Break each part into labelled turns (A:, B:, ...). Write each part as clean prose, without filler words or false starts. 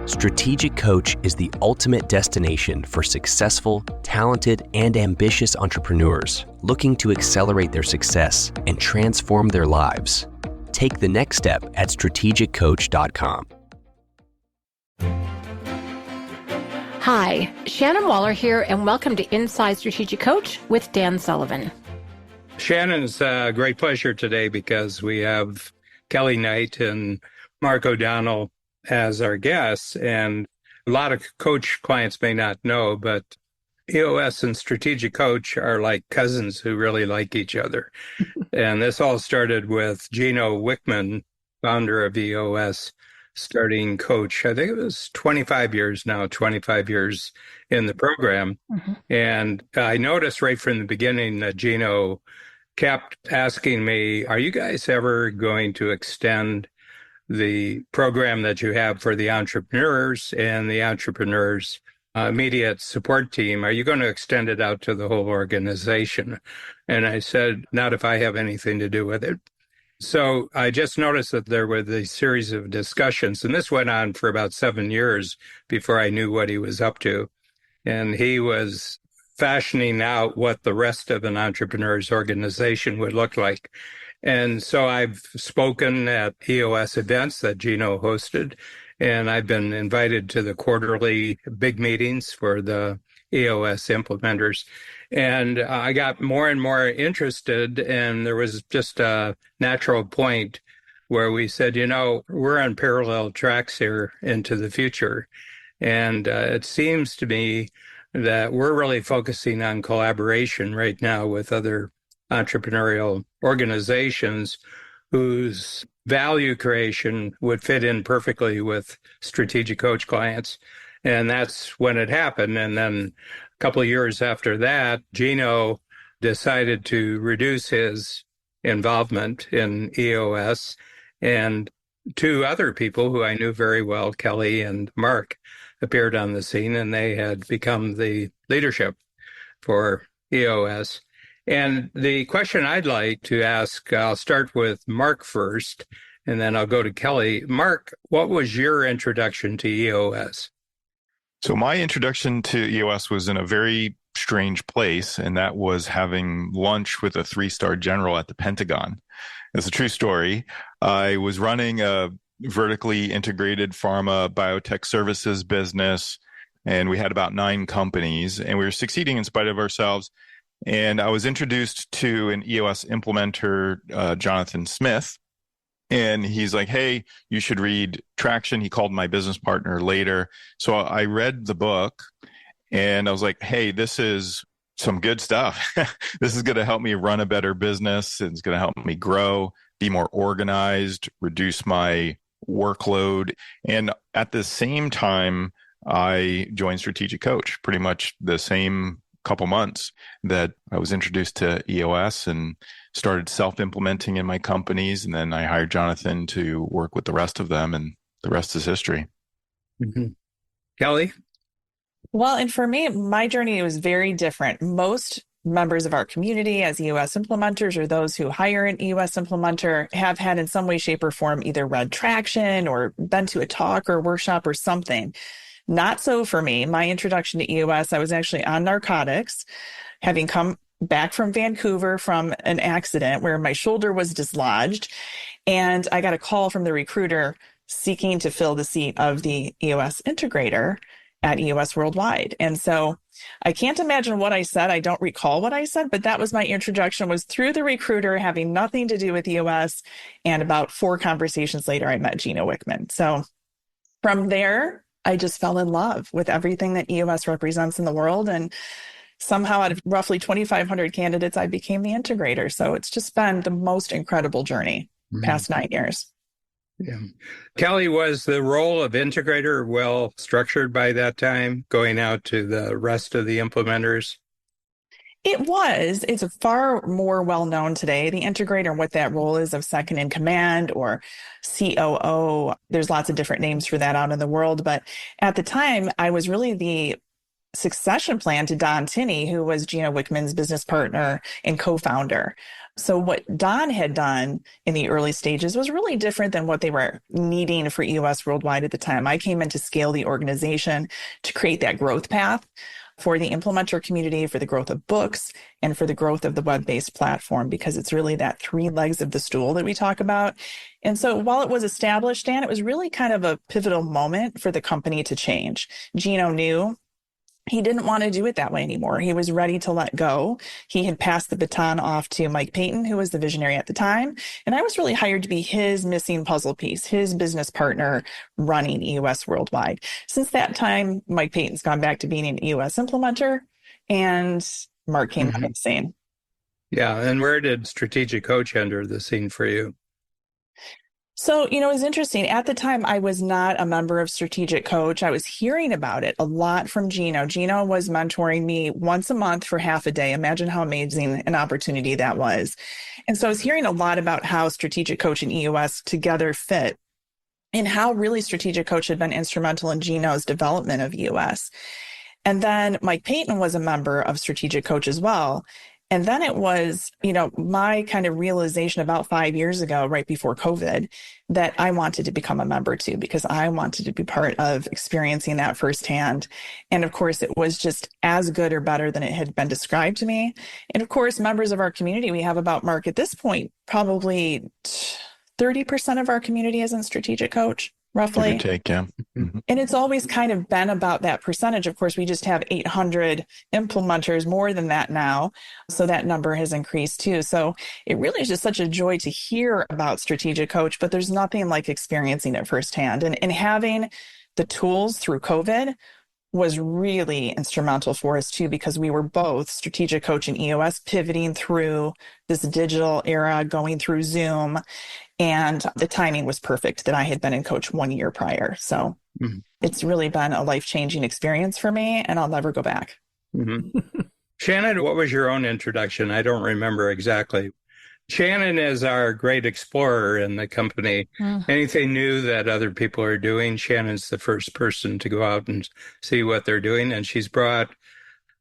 A: Strategic Coach is the ultimate destination for successful, talented, and ambitious entrepreneurs looking to accelerate their success and transform their lives. Take the next step at strategiccoach.com.
B: Hi, Shannon Waller here, and welcome to Inside Strategic Coach with Dan Sullivan.
C: Shannon, it's a great pleasure today because we have Kelly Knight and Mark O'Donnell as our guests. And a lot of coach clients may not know, but EOS and Strategic Coach are like cousins who really like each other. And this all started with Gino Wickman, founder of EOS, starting Coach. I think it was 25 years now, 25 years in the program. Mm-hmm. And I noticed right from the beginning that Gino kept asking me, are you guys ever going to extend the program that you have for the entrepreneurs and the entrepreneurs' immediate support team? Are you going to extend it out to the whole organization? And I said, not if I have anything to do with it. So I just noticed that there were these series of discussions, and this went on for about 7 years before I knew what he was up to. And he was fashioning out what the rest of an entrepreneur's organization would look like. And so I've spoken at EOS events that Gino hosted, and I've been invited to the quarterly big meetings for the EOS implementers. And I got more and more interested, and there was just a natural point where we said, we're on parallel tracks here into the future. And it seems to me that we're really focusing on collaboration right now with other entrepreneurial organizations whose value creation would fit in perfectly with Strategic Coach clients. And that's when it happened. And then a couple of years after that, Gino decided to reduce his involvement in EOS, and two other people who I knew very well, Kelly and Mark, appeared on the scene, and they had become the leadership for EOS. And the question I'd like to ask, I'll start with Mark first, and then I'll go to Kelly. Mark, what was your introduction to EOS?
D: So my introduction to EOS was in a very strange place, and that was having lunch with a 3-star general at the Pentagon. It's a true story. I was running a vertically integrated pharma biotech services business, and we had about 9 companies, and we were succeeding in spite of ourselves. And I was introduced to an EOS implementer, Jonathan Smith, and he's like, hey, you should read Traction. He called my business partner later. So I read the book, and I was like, hey, this is some good stuff. This is going to help me run a better business. It's going to help me grow, be more organized, reduce my workload. And at the same time, I joined Strategic Coach, pretty much the same couple months that I was introduced to EOS and started self-implementing in my companies. And then I hired Jonathan to work with the rest of them, and the rest is history.
C: Mm-hmm. Kelly?
E: Well, and for me, my journey was very different. Most members of our community as EOS implementers, or those who hire an EOS implementer, have had in some way, shape, or form either read Traction or been to a talk or workshop or something. Not so for me. My introduction to EOS, I was actually on narcotics, having come back from Vancouver from an accident where my shoulder was dislodged. And I got a call from the recruiter seeking to fill the seat of the EOS integrator at EOS Worldwide. And so I can't imagine what I said. I don't recall what I said, but that was my introduction, was through the recruiter, having nothing to do with EOS. And about 4 conversations later, I met Gino Wickman. So from there, I just fell in love with everything that EOS represents in the world. And somehow out of roughly 2,500 candidates, I became the integrator. So it's just been the most incredible journey past 9 years.
C: Yeah. Kelly, was the role of integrator well structured by that time, going out to the rest of the implementers?
E: It was. It's far more well known today, the integrator, and what that role is of second in command or COO. There's lots of different names for that out in the world. But at the time, I was really the succession plan to Don Tinney, who was Gino Wickman's business partner and co-founder. So what Don had done in the early stages was really different than what they were needing for EOS Worldwide at the time. I came in to scale the organization to create that growth path for the implementer community, for the growth of books, and for the growth of the web-based platform, because it's really that three legs of the stool that we talk about. And so while it was established, Dan, it was really kind of a pivotal moment for the company to change. Gino knew he didn't want to do it that way anymore. He was ready to let go. He had passed the baton off to Mike Payton, who was the visionary at the time. And I was really hired to be his missing puzzle piece, his business partner running EOS Worldwide. Since that time, Mike Payton's gone back to being an EOS implementer, and Mark came on the scene.
C: Yeah. And where did Strategic Coach enter the scene for you?
E: So, it was interesting. At the time, I was not a member of Strategic Coach. I was hearing about it a lot from Gino. Gino was mentoring me once a month for half a day. Imagine how amazing an opportunity that was. And so I was hearing a lot about how Strategic Coach and EOS together fit, and how really Strategic Coach had been instrumental in Gino's development of EOS. And then Mike Payton was a member of Strategic Coach as well. And then it was, my kind of realization about 5 years ago, right before COVID, that I wanted to become a member too, because I wanted to be part of experiencing that firsthand. And of course, it was just as good or better than it had been described to me. And of course, members of our community, we have about, Mark, at this point, probably 30% of our community is in Strategic Coach. Roughly.
D: Give or take, yeah. Mm-hmm.
E: And it's always kind of been about that percentage. Of course, we just have 800 implementers, more than that now. So that number has increased too. So it really is just such a joy to hear about Strategic Coach, but there's nothing like experiencing it firsthand. And having the tools through COVID was really instrumental for us too, because we were both Strategic Coach and EOS pivoting through this digital era, going through Zoom. And the timing was perfect that I had been in Coach 1 year prior. So It's really been a life-changing experience for me, and I'll never go back.
C: Shannon, what was your own introduction? I don't remember exactly. Shannon is our great explorer in the company. Anything new that other people are doing, Shannon's the first person to go out and see what they're doing. And she's brought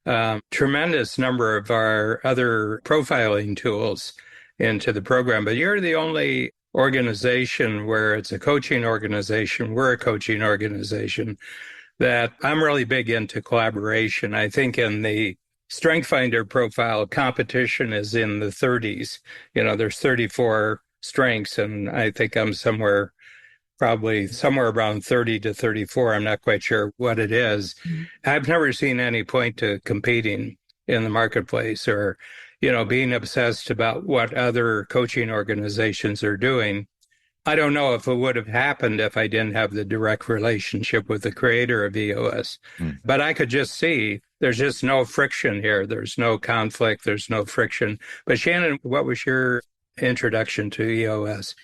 C: a tremendous number of our other profiling tools into the program. But you're the only organization where it's a coaching organization, we're a coaching organization, that I'm really big into collaboration. I think in the Strength Finder profile, competition is in the 30s. There's 34 strengths, and I think I'm probably somewhere around 30 to 34. I'm not quite sure what it is. I've never seen any point to competing in the marketplace or being obsessed about what other coaching organizations are doing. I don't know if it would have happened if I didn't have the direct relationship with the creator of EOS. But I could just see there's just no friction here. There's no conflict. There's no friction. But Shannon, what was your introduction to EOS?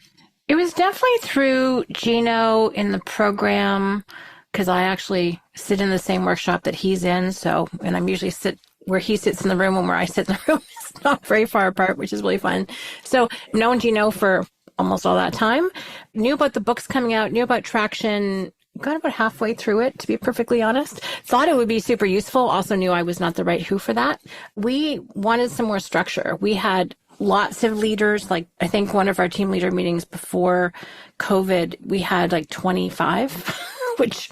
B: It was definitely through Gino in the program, because I actually sit in the same workshop that he's in. And I'm usually sit where he sits in the room and where I sit in the room. It's not very far apart, which is really fun. So known Gino for almost all that time, knew about the books coming out, knew about Traction, got about halfway through it, to be perfectly honest. Thought it would be super useful. Also knew I was not the right who for that. We wanted some more structure. We had lots of leaders. Like, I think one of our team leader meetings before COVID, we had like 25, which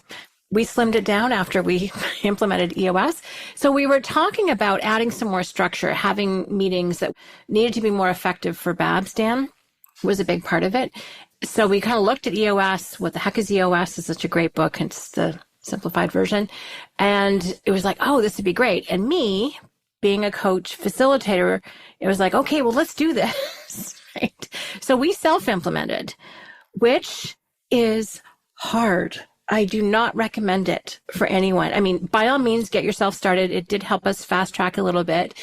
B: we slimmed it down after we implemented EOS. So we were talking about adding some more structure, having meetings that needed to be more effective for Babs. Dan was a big part of it. So we kind of looked at EOS. What the heck is EOS? It's such a great book. It's the simplified version. And it was like, oh, this would be great. And me, being a coach facilitator, it was like, okay, well, let's do this. Right? So we self-implemented, which is hard. I do not recommend it for anyone. I mean, by all means, get yourself started. It did help us fast track a little bit,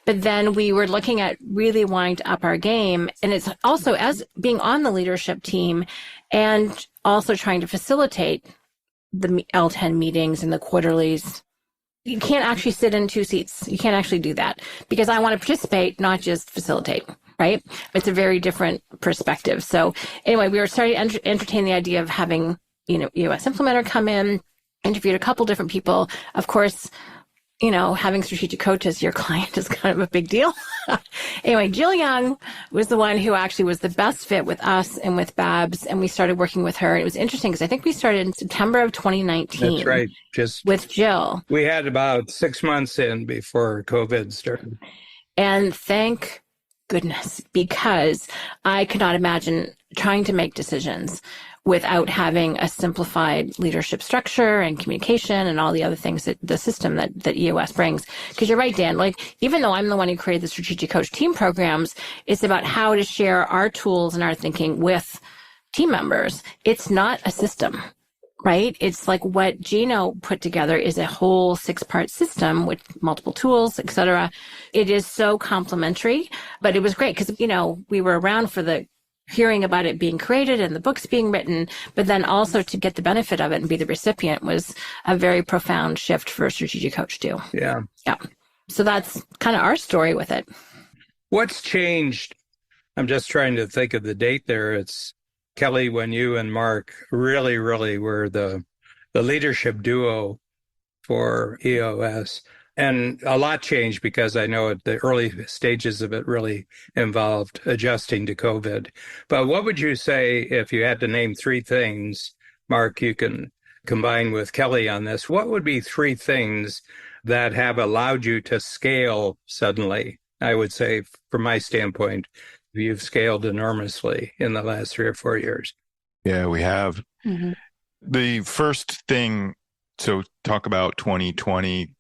B: but then we were looking at really wanting to up our game. And it's also, as being on the leadership team and also trying to facilitate the L10 meetings and the quarterlies, you can't actually sit in two seats. You can't actually do that, because I want to participate, not just facilitate. Right? It's a very different perspective. So anyway, we were starting to entertain the idea of having EOS implementer come in, interviewed a couple different people. Of course, having strategic coach as your client is kind of a big deal. Anyway, Jill Young was the one who actually was the best fit with us and with Babs, and we started working with her. It was interesting because I think we started in September of 2019.
C: That's right.
B: With Jill.
C: We had about 6 months in before COVID started.
B: And thank goodness, because I could not imagine trying to make decisions without having a simplified leadership structure and communication and all the other things that the system that EOS brings. Because you're right, Dan, like, even though I'm the one who created the Strategic Coach team programs, it's about how to share our tools and our thinking with team members. It's not a system, right? It's like what Gino put together is a whole 6-part system with multiple tools, et cetera. It is so complementary, but it was great because, we were around for the hearing about it being created and the books being written, but then also to get the benefit of it and be the recipient was a very profound shift for a strategic coach too.
C: Yeah.
B: Yeah. So that's kind of our story with it.
C: What's changed? I'm just trying to think of the date there. It's Kelly, when you and Mark really, really were the leadership duo for EOS. And a lot changed because I know at the early stages of it really involved adjusting to COVID. But what would you say if you had to name 3 things, Mark, you can combine with Kelly on this. What would be 3 things that have allowed you to scale suddenly? I would say, from my standpoint, you've scaled enormously in the last 3 or 4 years.
D: Yeah, we have. Mm-hmm. The first thing, so talk about 2020,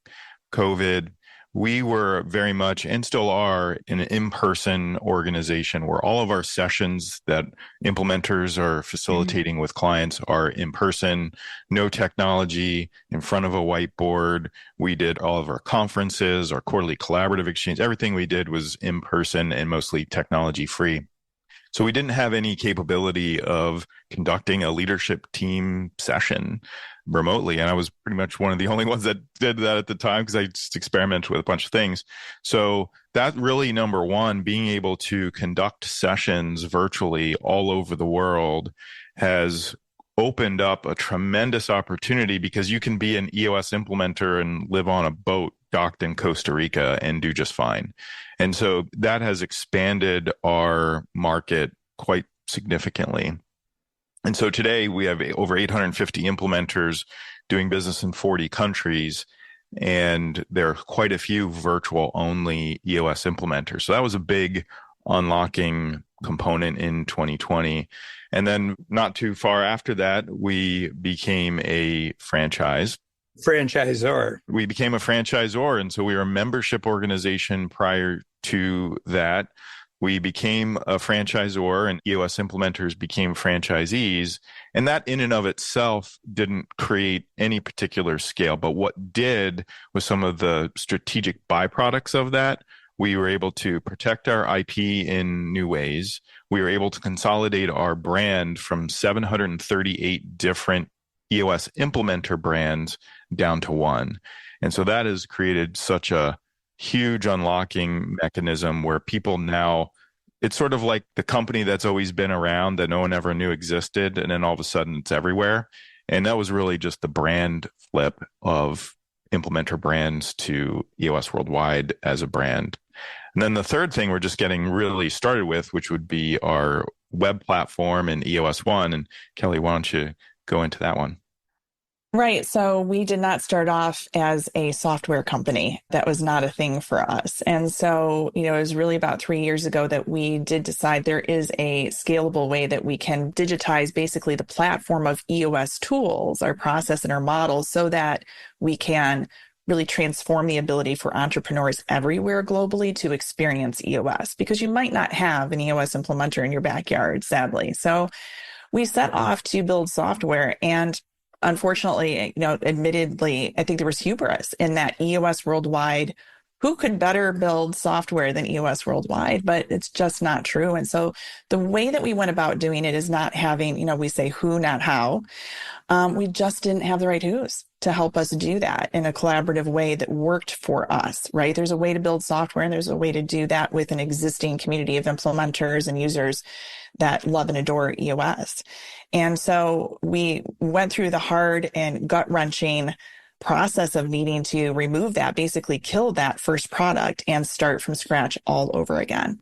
D: COVID, we were very much and still are an in-person organization where all of our sessions that implementers are facilitating with clients are in person, no technology, in front of a whiteboard. We did all of our conferences, our quarterly collaborative exchange. Everything we did was in person and mostly technology free. So we didn't have any capability of conducting a leadership team session remotely. And I was pretty much one of the only ones that did that at the time because I just experimented with a bunch of things. So that really, number one, being able to conduct sessions virtually all over the world has opened up a tremendous opportunity because you can be an EOS implementer and live on a boat docked in Costa Rica and do just fine. And so that has expanded our market quite significantly. And so today we have over 850 implementers doing business in 40 countries, and there are quite a few virtual only EOS implementers. So that was a big unlocking component in 2020. And then not too far after that, we became a franchisor. We became a franchisor. And so we were a membership organization prior to that. We became a franchisor and EOS implementers became franchisees. And that in and of itself didn't create any particular scale. But what did was some of the strategic byproducts of that. We were able to protect our IP in new ways. We were able to consolidate our brand from 738 different EOS implementer brands down to one. And so that has created such a huge unlocking mechanism where people now, it's sort of like the company that's always been around that no one ever knew existed. And then all of a sudden it's everywhere. And that was really just the brand flip of implementer brands to EOS Worldwide as a brand. And then the third thing we're just getting really started with, which would be our web platform and EOS One. And Kelly, why don't you go into that one?
E: Right. So we did not start off as a software company. That was not a thing for us. And so, it was really about 3 years ago that we did decide there is a scalable way that we can digitize basically the platform of EOS tools, our process and our models, so that we can really transform the ability for entrepreneurs everywhere globally to experience EOS, because you might not have an EOS implementer in your backyard, sadly. So we set off to build software, and unfortunately, admittedly, I think there was hubris in that EOS Worldwide. Who could better build software than EOS Worldwide? But it's just not true. And so the way that we went about doing it is not having, we say who, not how. We just didn't have the right who's to help us do that in a collaborative way that worked for us, right? There's a way to build software, and there's a way to do that with an existing community of implementers and users that love and adore EOS. And so we went through the hard and gut-wrenching process of needing to remove that, basically kill that first product and start from scratch all over again.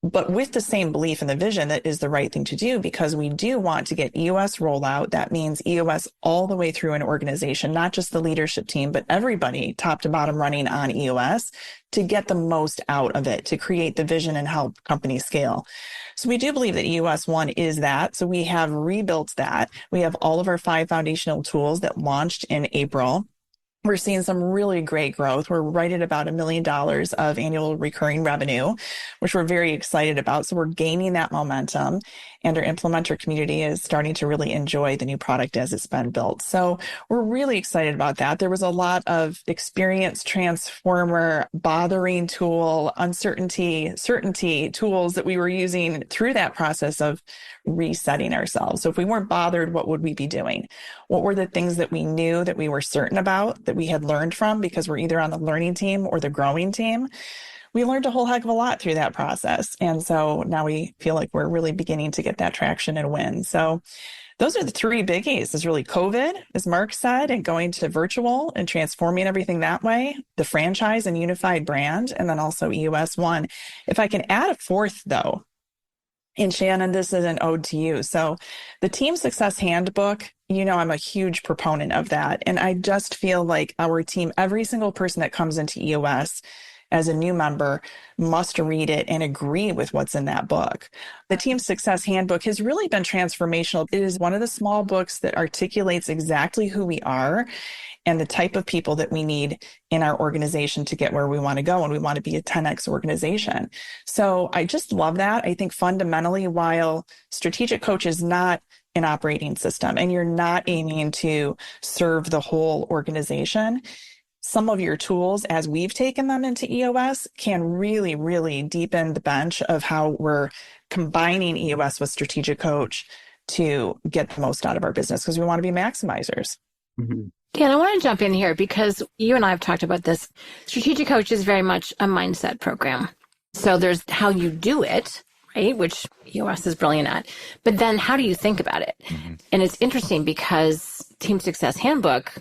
E: But with the same belief and the vision that is the right thing to do, because we do want to get EOS rollout. That means EOS all the way through an organization, not just the leadership team, but everybody top to bottom running on EOS to get the most out of it, to create the vision and help companies scale. So we do believe that EOS 1 is that. So we have rebuilt that. We have all of our 5 foundational tools that launched in April. We're seeing some really great growth. We're right at about $1 million of annual recurring revenue, which we're very excited about. So we're gaining that momentum, and our implementer community is starting to really enjoy the new product as it's been built. So we're really excited about that. There was a lot of experience transformer, bothering tool, uncertainty, certainty tools that we were using through that process of resetting ourselves. So if we weren't bothered, what would we be doing? What were the things that we knew that we were certain about, that we had learned from, because we're either on the learning team or the growing team? We learned a whole heck of a lot through that process. And so now we feel like we're really beginning to get that traction and win. So those are the 3 biggies, is really COVID, as Mark said, and going to virtual and transforming everything that way, the franchise and unified brand, and then also EOS 1. If I can add a 4th, though, and Shannon, this is an ode to you. So the Team Success Handbook, I'm a huge proponent of that. And I just feel like our team, every single person that comes into EOS as a new member must read it and agree with what's in that book. The Team Success Handbook has really been transformational. It is one of the small books that articulates exactly who we are and the type of people that we need in our organization to get where we want to go. And we want to be a 10X organization. So I just love that. I think fundamentally, while Strategic Coach is not an operating system and you're not aiming to serve the whole organization, some of your tools, as we've taken them into EOS, can really, really deepen the bench of how we're combining EOS with Strategic Coach to get the most out of our business, because we want to be maximizers.
C: Mm-hmm.
B: Dan, I want to jump in here because you and I have talked about this. Strategic Coach is very much a mindset program. So there's how you do it, right? Which EOS is brilliant at. But then how do you think about it? Mm-hmm. And it's interesting because Team Success Handbook,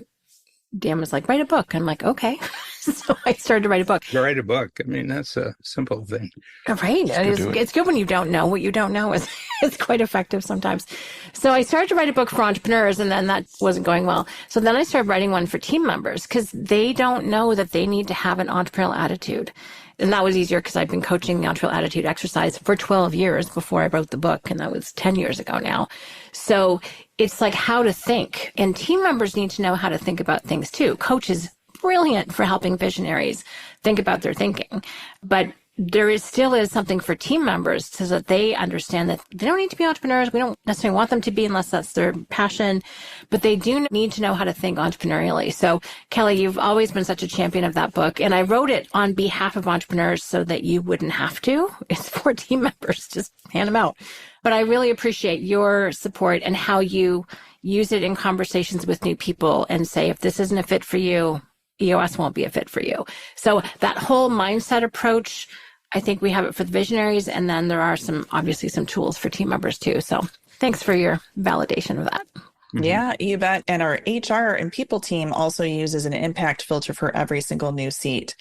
B: Dan was like, write a book. I'm like, okay. So I started to write a book.
C: Write a book. I mean, that's a simple thing.
B: Right. It's good when you don't know. What you don't know is it's quite effective sometimes. So I started to write a book for entrepreneurs, and then that wasn't going well. So then I started writing one for team members because they don't know that they need to have an entrepreneurial attitude. And that was easier because I've been coaching the entrepreneurial attitude exercise for 12 years before I wrote the book. And that was 10 years ago now. So it's like how to think. And team members need to know how to think about things too. Coach is brilliant for helping visionaries think about their thinking. But there still is something for team members so that they understand that they don't need to be entrepreneurs. We don't necessarily want them to be unless that's their passion, but they do need to know how to think entrepreneurially. So Kelly, you've always been such a champion of that book. And I wrote it on behalf of entrepreneurs so that you wouldn't have to. It's for team members. Just hand them out. But I really appreciate your support and how you use it in conversations with new people and say, if this isn't a fit for you, EOS won't be a fit for you. So that whole mindset approach, I think we have it for the visionaries. And then there are obviously some tools for team members too. So thanks for your validation of that.
E: Mm-hmm. Yeah, you bet. And our HR and people team also uses an impact filter for every single new seat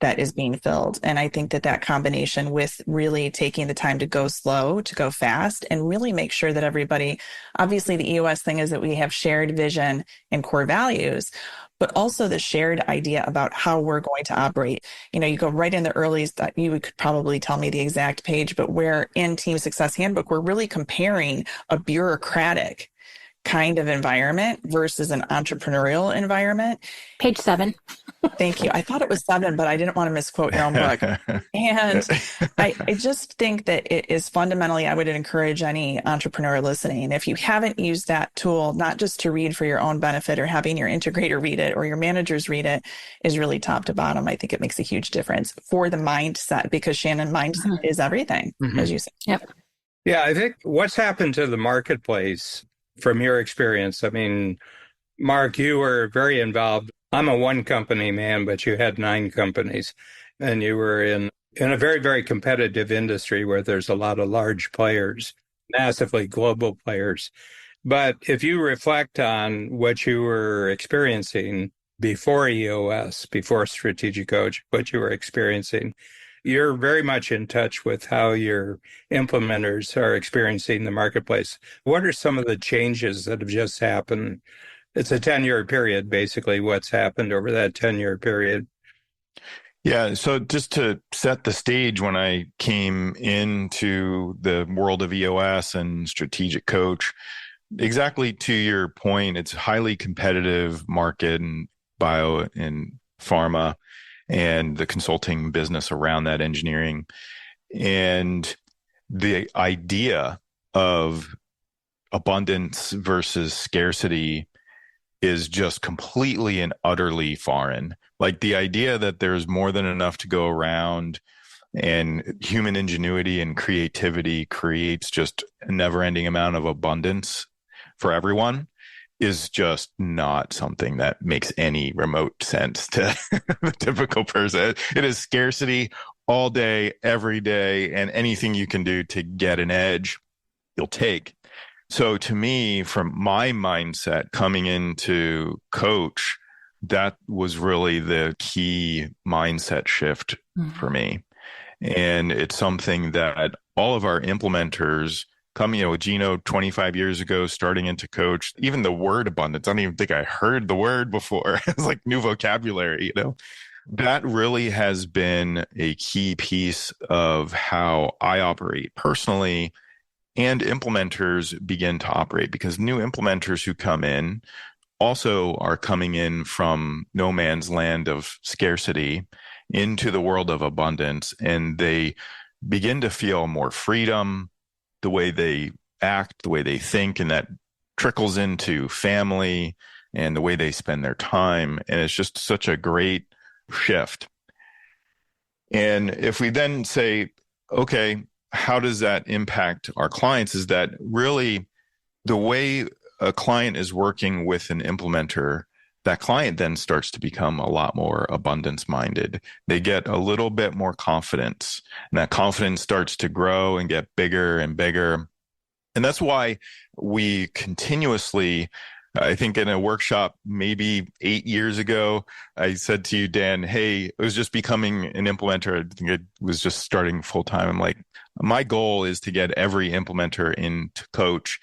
E: that is being filled. And I think that combination with really taking the time to go slow, to go fast, and really make sure that everybody, obviously the EOS thing is that we have shared vision and core values, but also the shared idea about how we're going to operate. You go right in the earliest, that you could probably tell me the exact page, but where in Team Success Handbook, we're really comparing a bureaucratic kind of environment versus an entrepreneurial environment.
B: Page 7.
E: Thank you. I thought it was 7, but I didn't want to misquote your own book. And I just think that it is fundamentally, I would encourage any entrepreneur listening, if you haven't used that tool, not just to read for your own benefit or having your integrator read it or your managers read it, is really top to bottom. I think it makes a huge difference for the mindset, because Shannon, mindset is everything, as you said.
B: Yep.
C: Yeah, I think what's happened to the marketplace from your experience, I mean, Mark, you were very involved. I'm a one company man, but you had 9 companies, and you were in a very, very competitive industry where there's a lot of large players, massively global players. But if you reflect on what you were experiencing before EOS, before Strategic Coach, what you were experiencing. You're very much in touch with how your implementers are experiencing the marketplace. What are some of the changes that have just happened? It's a 10-year period, basically, what's happened over that 10-year period.
D: Yeah, so just to set the stage, when I came into the world of EOS and Strategic Coach, exactly to your point, it's a highly competitive market in bio and pharma and the consulting business around that, engineering. And the idea of abundance versus scarcity is just completely and utterly foreign. Like the idea that there's more than enough to go around and human ingenuity and creativity creates just a never-ending amount of abundance for everyone is just not something that makes any remote sense to the typical person. It is scarcity all day, every day, and anything you can do to get an edge, you'll take. So to me, from my mindset coming into Coach, that was really the key mindset shift for me. And it's something that all of our implementers coming, with Gino 25 years ago, starting into Coach, even the word abundance, I don't even think I heard the word before. It's like new vocabulary, That really has been a key piece of how I operate personally, and implementers begin to operate, because new implementers who come in also are coming in from no man's land of scarcity into the world of abundance, and they begin to feel more freedom, the way they act, the way they think, and that trickles into family and the way they spend their time. And it's just such a great shift. And if we then say, okay, how does that impact our clients? Is that really the way a client is working with an implementer, that client then starts to become a lot more abundance minded. They get a little bit more confidence, and that confidence starts to grow and get bigger and bigger. And that's why we continuously, I think in a workshop maybe 8 years ago, I said to you, Dan, hey, I was just becoming an implementer. I think it was just starting full time. I'm like, my goal is to get every implementer into Coach,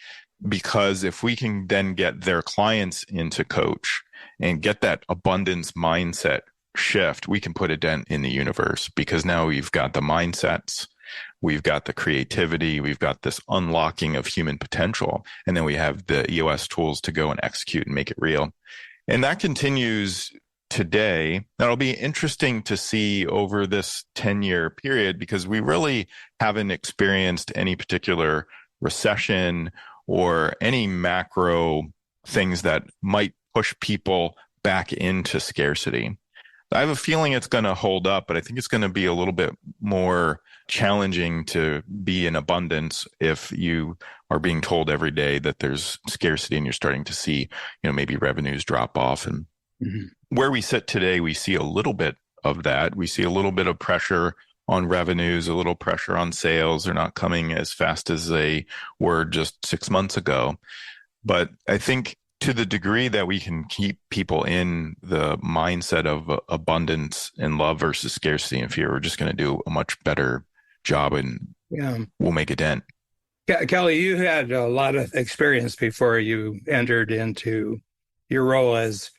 D: because if we can then get their clients into Coach and get that abundance mindset shift, we can put a dent in the universe, because now we've got the mindsets, we've got the creativity, we've got this unlocking of human potential, and then we have the EOS tools to go and execute and make it real. And that continues today. That'll be interesting to see over this 10-year period, because we really haven't experienced any particular recession or any macro things that might push people back into scarcity. I have a feeling it's going to hold up, but I think it's going to be a little bit more challenging to be in abundance if you are being told every day that there's scarcity, and you're starting to see, maybe revenues drop off. And where we sit today, we see a little bit of that. We see a little bit of pressure on revenues, a little pressure on sales. They're not coming as fast as they were just 6 months ago. But I think to the degree that we can keep people in the mindset of abundance and love versus scarcity and fear, we're just going to do a much better job, and we'll make a dent.
C: Kelly, you had a lot of experience before you entered into your role as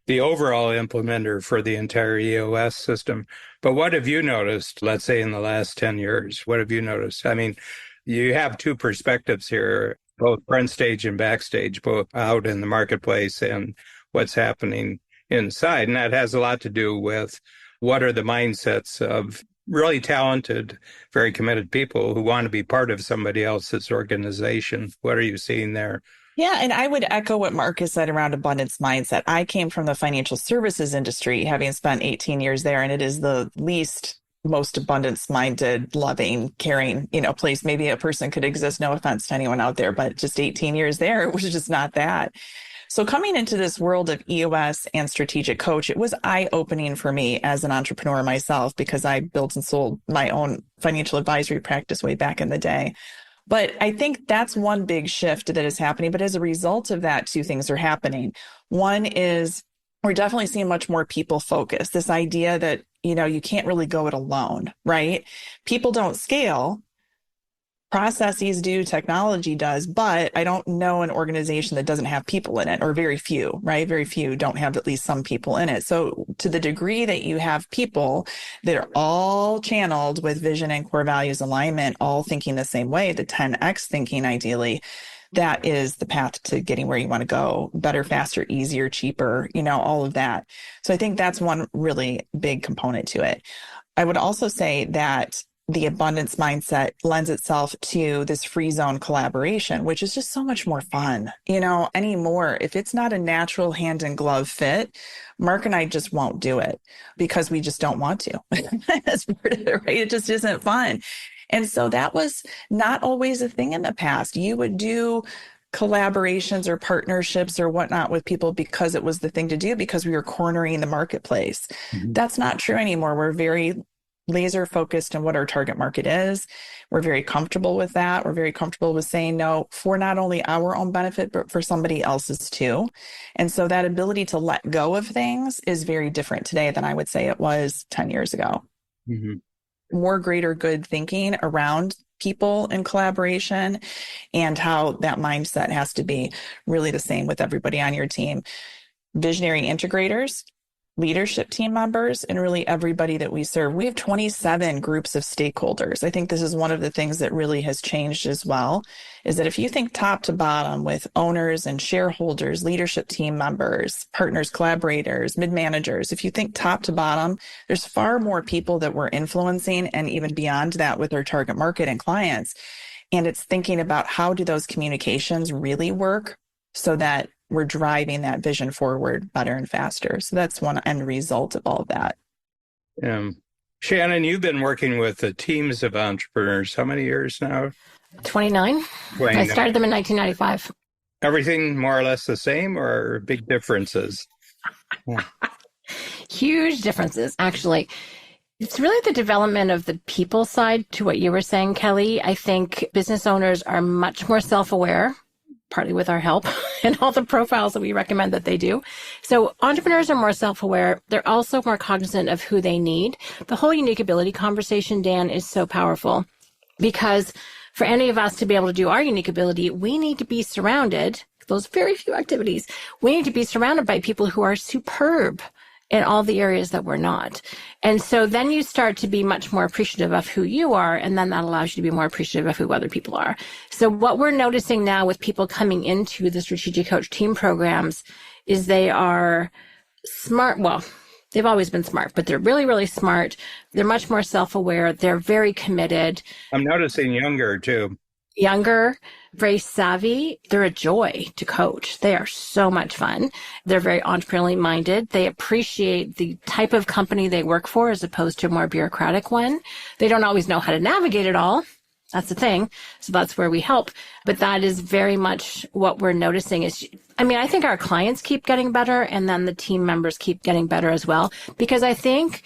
C: the overall implementer for the entire EOS system. But what have you noticed, let's say in the last 10 years? What have you noticed? I mean, you have two perspectives here, both front stage and backstage, both out in the marketplace and what's happening inside. And that has a lot to do with what are the mindsets of really talented, very committed people who want to be part of somebody else's organization. What are you seeing there?
E: Yeah, and I would echo what Marcus said around abundance mindset. I came from the financial services industry, having spent 18 years there, and it is the least most abundance-minded, loving, caring, place maybe a person could exist. No offense to anyone out there, but just 18 years there, it was just not that. So coming into this world of EOS and Strategic Coach, it was eye-opening for me as an entrepreneur myself, because I built and sold my own financial advisory practice way back in the day. But I think that's one big shift that is happening. But as a result of that, two things are happening. One is we're definitely seeing much more people focused. This idea that, you can't really go it alone, right? People don't scale. Processes do, technology does, but I don't know an organization that doesn't have people in it, or very few, right? Very few don't have at least some people in it. So to the degree that you have people that are all channeled with vision and core values alignment, all thinking the same way, the 10X thinking ideally, that is the path to getting where you want to go. Better, faster, easier, cheaper, all of that. So I think that's one really big component to it. I would also say that the abundance mindset lends itself to this free zone collaboration, which is just so much more fun, anymore. If it's not a natural hand in glove fit, Mark and I just won't do it because we just don't want to. That's part of it, right? It just isn't fun. And so that was not always a thing in the past. You would do collaborations or partnerships or whatnot with people because it was the thing to do, because we were cornering the marketplace. Mm-hmm. That's not true anymore. We're very laser focused on what our target market is. We're very comfortable with that. We're very comfortable with saying no for not only our own benefit, but for somebody else's too. And so that ability to let go of things is very different today than I would say it was 10 years ago. Mm-hmm. More greater good thinking around people and collaboration, and how that mindset has to be really the same with everybody on your team. Visionary integrators, leadership team members, and really everybody that we serve. We have 27 groups of stakeholders. I think this is one of the things that really has changed as well, is that if you think top to bottom with owners and shareholders, leadership team members, partners, collaborators, mid-managers, if you think top to bottom, there's far more people that we're influencing, and even beyond that with our target market and clients. And it's thinking about how do those communications really work so that we're driving that vision forward better and faster. So that's one end result of all of that.
C: Shannon, you've been working with the teams of entrepreneurs. How many years now?
B: 29. I started them in 1995.
C: Everything more or less the same, or big differences?
B: Huge differences, actually. It's really the development of the people side to what you were saying, Kelly. I think business owners are much more self-aware, partly with our help and all the profiles that we recommend that they do. So entrepreneurs are more self-aware. They're also more cognizant of who they need. The whole unique ability conversation, Dan, is so powerful, because for any of us to be able to do our unique ability, we need to be surrounded, those very few activities, we need to be surrounded by people who are superb in all the areas that we're not. And so then you start to be much more appreciative of who you are, and then that allows you to be more appreciative of who other people are. So what we're noticing now with people coming into the Strategic Coach team programs is they are smart. Well, they've always been smart, but they're really, really smart. They're much more self-aware. They're very committed.
C: I'm noticing younger too.
B: Younger, very savvy. They're a joy to coach. They are so much fun. They're very entrepreneurially minded. They appreciate the type of company they work for as opposed to a more bureaucratic one. They don't always know how to navigate it all. That's the thing. So that's where we help. But that is very much what we're noticing is, I think our clients keep getting better, and then the team members keep getting better as well. Because I think,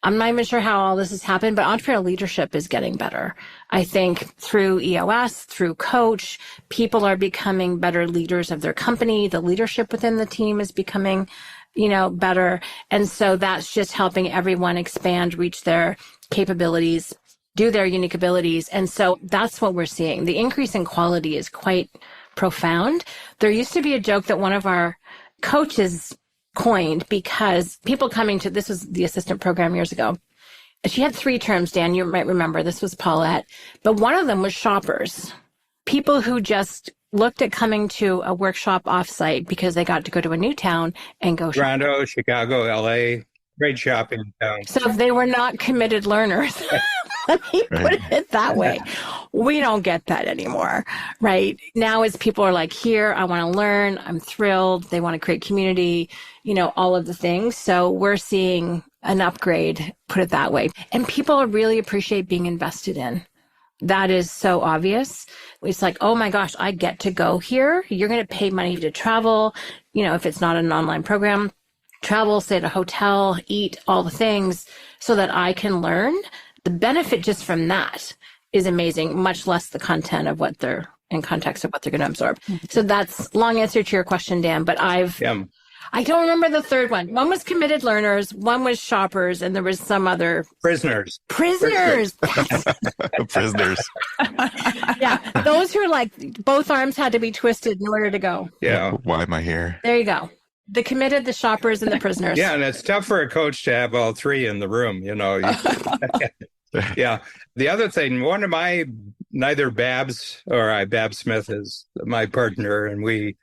B: I'm not even sure how all this has happened, but entrepreneurial leadership is getting better. I think through EOS, through Coach, people are becoming better leaders of their company. The leadership within the team is becoming, better. And so that's just helping everyone expand, reach their capabilities, do their unique abilities. And so that's what we're seeing. The increase in quality is quite profound. There used to be a joke that one of our coaches coined, because people coming to, this was the assistant program years ago. She had 3 terms, Dan, you might remember. This was Paulette. But one of them was shoppers. People who just looked at coming to a workshop offsite because they got to go to a new town and go shopping.
C: Toronto, Chicago, LA, great shopping town.
B: So they were not committed learners. Let me put it that way. We don't get that anymore, right? Now as people are like, here, I want to learn. I'm thrilled. They want to create community, all of the things. So we're seeing an upgrade, put it that way. And people really appreciate being invested in. That is so obvious. It's like, oh my gosh, I get to go here. You're going to pay money to travel. If it's not an online program, travel, stay at a hotel, eat, all the things so that I can learn. The benefit just from that is amazing, much less the content of in context of what they're going to absorb. Mm-hmm. So that's long answer to your question, Dan, but I don't remember the third one. One was committed learners, one was shoppers, and there was some other
C: Prisoners.
B: prisoners.
D: Prisoners.
B: Yeah, those who are like both arms had to be twisted in order to go.
C: Yeah.
D: Why am I here?
B: There you go. The committed, the shoppers, and the prisoners.
C: Yeah, and it's tough for a coach to have all three in the room, you know. Yeah. The other thing, one of my, neither Babs or I, Babs Smith is my partner, and we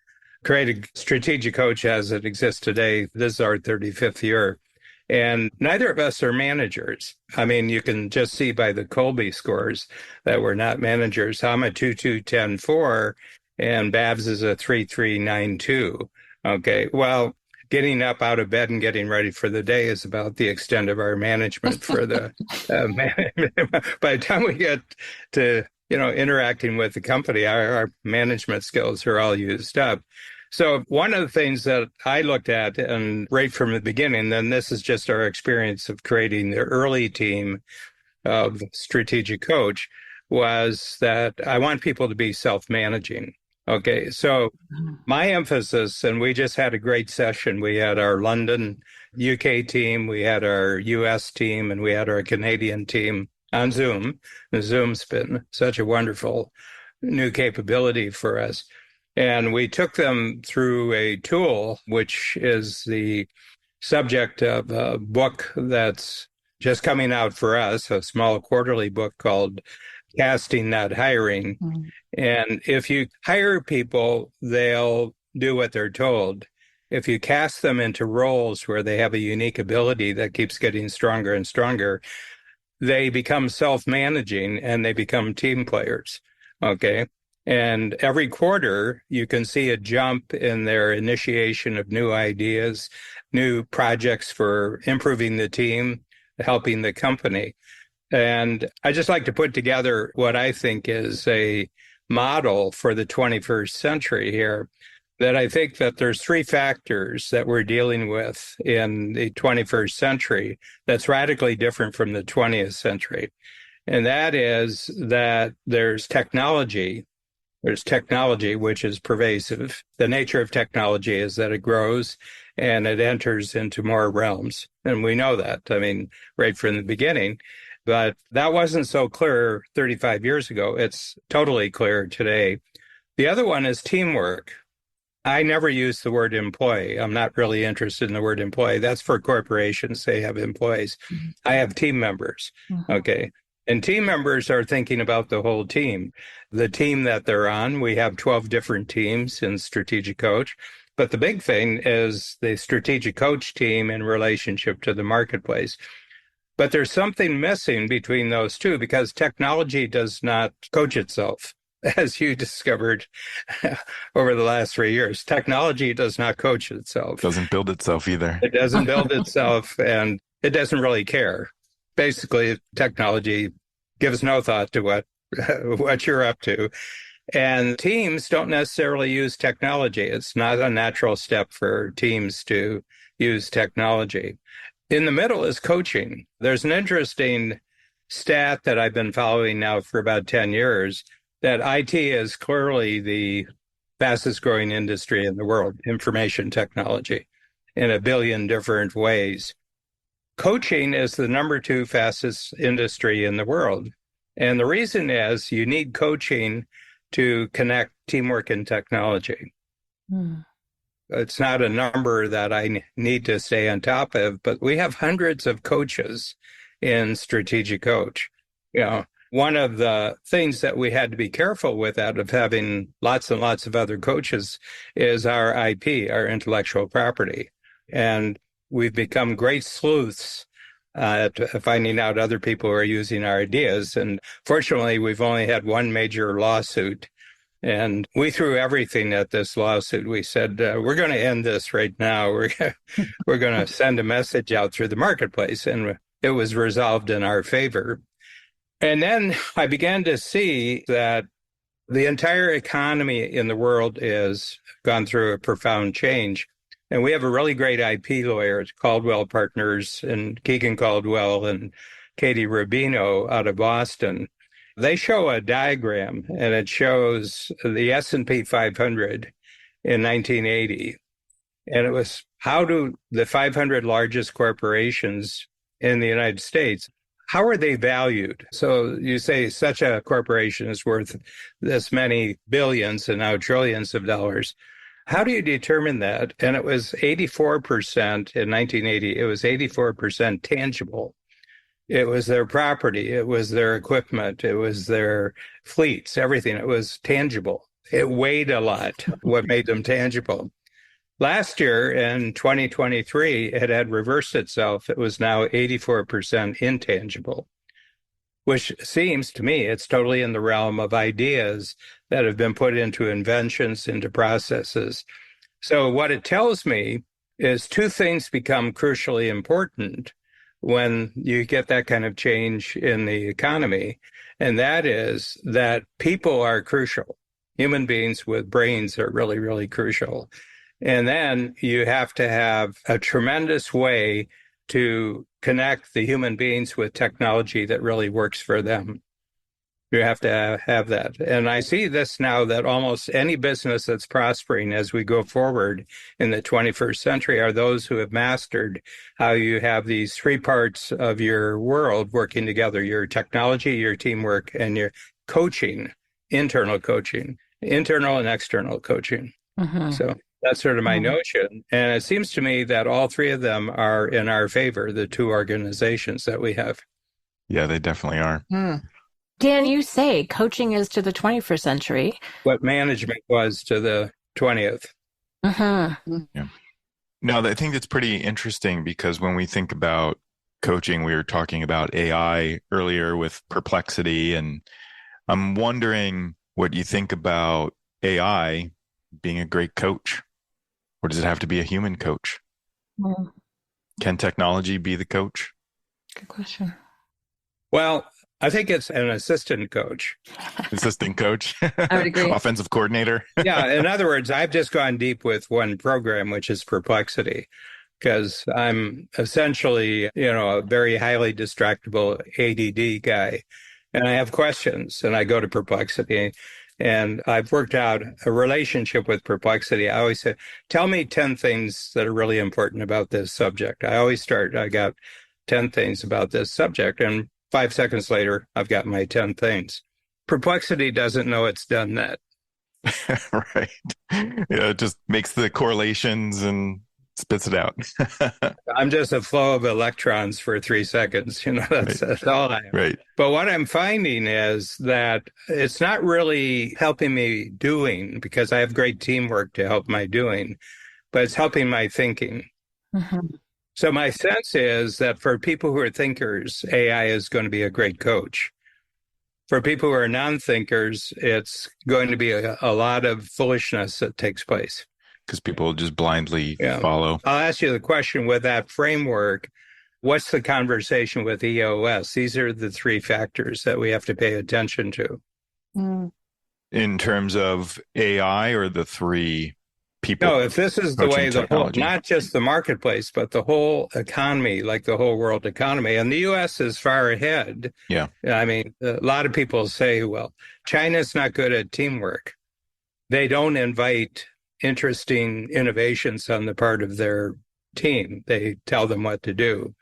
C: created Strategic Coach as it exists today. This is our 35th year. And neither of us are managers. I mean, you can just see by the Colby scores that we're not managers. I'm a 2-2-10-4, and Babs is a 3-3-9-2. Okay. Well, getting up out of bed and getting ready for the day is about the extent of our management for the by the time we get to, you know, interacting with the company, our management skills are all used up. So one of the things that I looked at, and right from the beginning, then this is just our experience of creating the early team of Strategic Coach, was that I want people to be self-managing. Okay, so my emphasis, and we just had a great session. We had our London, UK team, we had our US team, and we had our Canadian team on Zoom. And Zoom's been such a wonderful new capability for us. And we took them through a tool, which is the subject of a book that's just coming out for us, a small quarterly book called Casting, Not Hiring. Mm-hmm. And if you hire people, they'll do what they're told. If you cast them into roles where they have a unique ability that keeps getting stronger and stronger, they become self-managing and they become team players. Okay. And every quarter, you can see a jump in their initiation of new ideas, new projects for improving the team, helping the company. And I just like to put together what I think is a model for the 21st century here, that I think that there's three factors that we're dealing with in the 21st century that's radically different from the 20th century. And that is that there's technology. There's technology, which is pervasive. The nature of technology is that it grows and it enters into more realms. And we know that, I mean, right from the beginning. But that wasn't so clear 35 years ago. It's totally clear today. The other one is teamwork. I never use the word employee. I'm not really interested in the word employee. That's for corporations. They have employees. Mm-hmm. I have team members. Mm-hmm. Okay. And team members are thinking about the whole team. The team that they're on, we have 12 different teams in Strategic Coach. But the big thing is the Strategic Coach team in relationship to the marketplace. But there's something missing between those two, because technology does not coach itself, as you discovered over the last 3 years. Technology does not coach itself.
D: Doesn't build itself either.
C: It doesn't build itself, and it doesn't really care. Basically, technology gives no thought to what you're up to. And teams don't necessarily use technology. It's not a natural step for teams to use technology. In the middle is coaching. There's an interesting stat that I've been following now for about 10 years, that IT is clearly the fastest growing industry in the world, information technology, in a billion different ways. Coaching is the number 2 fastest industry in the world. And the reason is you need coaching to connect teamwork and technology. It's not a number that I need to stay on top of, but we have hundreds of coaches in Strategic Coach. You know, one of the things that we had to be careful with out of having lots and lots of other coaches is our IP, our intellectual property. And we've become great sleuths at finding out other people who are using our ideas. And fortunately, we've only had one major lawsuit. And we threw everything at this lawsuit. We said, we're going to end this right now. We're going to send a message out through the marketplace. And it was resolved in our favor. And then I began to see that the entire economy in the world has gone through a profound change. And we have a really great IP lawyer, it's Caldwell Partners, and Keegan Caldwell and Katie Rubino out of Boston. They show a diagram, and it shows the S&P 500 in 1980. And it was how do the 500 largest corporations in the United States, how are they valued? So you say such a corporation is worth this many billions and now trillions of dollars. How do you determine that? And it was 84% in 1980. It was 84% tangible. It was their property. It was their equipment. It was their fleets, everything. It was tangible. It weighed a lot, what made them tangible. Last year in 2023, it had reversed itself. It was now 84% intangible, which seems to me it's totally in the realm of ideas that have been put into inventions, into processes. So what it tells me is two things become crucially important when you get that kind of change in the economy. And that is that people are crucial. Human beings with brains are really, really crucial. And then you have to have a tremendous way to connect the human beings with technology that really works for them. You have to have that. And I see this now that almost any business that's prospering as we go forward in the 21st century are those who have mastered how you have these three parts of your world working together, your technology, your teamwork, and your coaching, internal and external coaching. Mm-hmm. So that's sort of my notion. And it seems to me that all three of them are in our favor, the two organizations that we have.
D: Yeah, they definitely are.
B: Dan, you say coaching is to the 21st century.
C: What management was to the 20th.
B: Mm-hmm.
D: Yeah. No, I think that's pretty interesting because when we think about coaching, we were talking about AI earlier with Perplexity. And I'm wondering what you think about AI being a great coach. Or does it have to be a human coach?
B: Mm.
D: Can technology be the coach?
B: Good question.
C: Well, I think it's an assistant coach.
D: Assistant coach.
B: I would agree.
D: Offensive coordinator.
C: Yeah. In other words, I've just gone deep with one program, which is Perplexity, because I'm essentially, a very highly distractible ADD guy. And I have questions and I go to Perplexity. And I've worked out a relationship with Perplexity. I always say, tell me 10 things that are really important about this subject. I always start, I got 10 things about this subject. And 5 seconds later, I've got my 10 things. Perplexity doesn't know it's done that.
D: Right. Yeah, it just makes the correlations and spits it out.
C: I'm just a flow of electrons for 3 seconds. That's all I am.
D: Right.
C: But what I'm finding is that it's not really helping me doing, because I have great teamwork to help my doing, but it's helping my thinking.
B: Mm-hmm.
C: So my sense is that for people who are thinkers, AI is going to be a great coach. For people who are non-thinkers, it's going to be a lot of foolishness that takes place.
D: Because people just blindly follow.
C: I'll ask you the question with that framework. What's the conversation with EOS? These are the 3 factors that we have to pay attention to.
D: In terms of AI or the 3 people?
C: No, if this is the way the whole, not just the marketplace, but the whole economy, like the whole world economy. And the U.S. is far ahead.
D: Yeah.
C: I mean, a lot of people say, well, China's not good at teamwork. They don't invite interesting innovations on the part of their team. They tell them what to do.